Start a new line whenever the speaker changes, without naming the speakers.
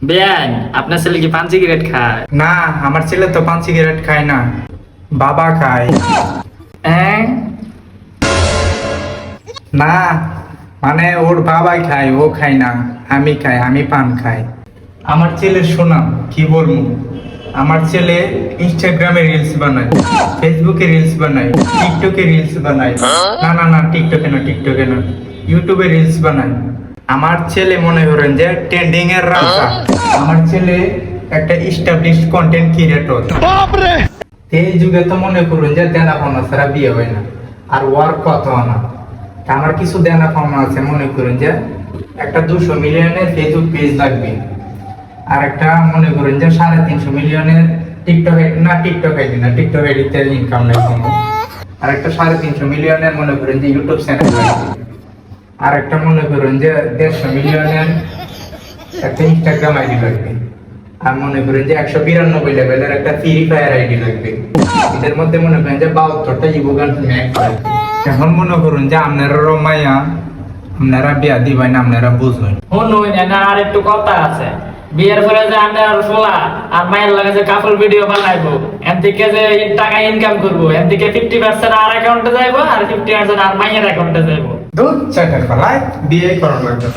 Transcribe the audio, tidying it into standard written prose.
বেআইন, আপনার ছেলে কি পান সিগারেট খায়?
না, আমার ছেলে তো পান সিগারেট খায় না, বাবা খায়।
হ্যাঁ?
না, মানে ওর বাবাই খায়, ও খায় না, আমি খাই, আমি পান খাই। আমার ছেলে শোনা কি বলবো, আমার ছেলে ইনস্টাগ্রামে রিলস বানায়, ফেসবুকে রিলস বানায়, টিকটকে রিলস বানায়। না না না, টিকটকে না, ইউটিউবে রিলস বানায়। আমার ছেলে মনে করেন যে ট্রেন্ডিং এর রাজা। আমার ছেলে একটা এস্টাবলিশড কন্টেন্ট ক্রিয়েটর। এই যুগে তো মনে করুন যে দেনা পাওনা ছাড়া বিয়ে হয় না, আর ওয়ার কথা না। তা আমার কিছু দেনা পাওনা আছে, মনে করুন যে একটা 200 মিলিয়নের ফেসবুক পেজ লাগবে, আর একটা মনে করুন যে 350 মিলিয়নের টিকটক আইডি না, টিকটক আইডিতে ইনকাম নাই কোনো। আর একটা 350 মিলিয়নের মনে করেন যে ইউটিউব চ্যানেল লাগবে, আর একটা মনে করুন যে 150 মিলিয়নের একটা ইনস্টাগ্রাম আইডি লাগবে, আর মনে করেন যে 192 লেভেলের একটা ফ্রি ফায়ার আইডি লাগবে। এদের মধ্যে মনে করেন যে 72টা ইভোগান ম্যাক্স লাগবে। এখন মনে করুন যে আপনারা রমাইয়া, আপনারা বিয়া দিবেন, আপনারা বুঝবেন।
শুনুন, এনা আর একটু কথা আছে। বিয়ের পরে যে আপনার সোলা আর মায়ের লাগে যে কাপড় ভিডিও বানাইবো, এর থেকে যে টাকা ইনকাম করবো, এর থেকে 50% আর অ্যাকাউন্টে যাইবো, আর 50% আর মায়ের অ্যাকাউন্টে যাইবো।
দুধ চাটার পালায় বিয়ে করার লাগবে।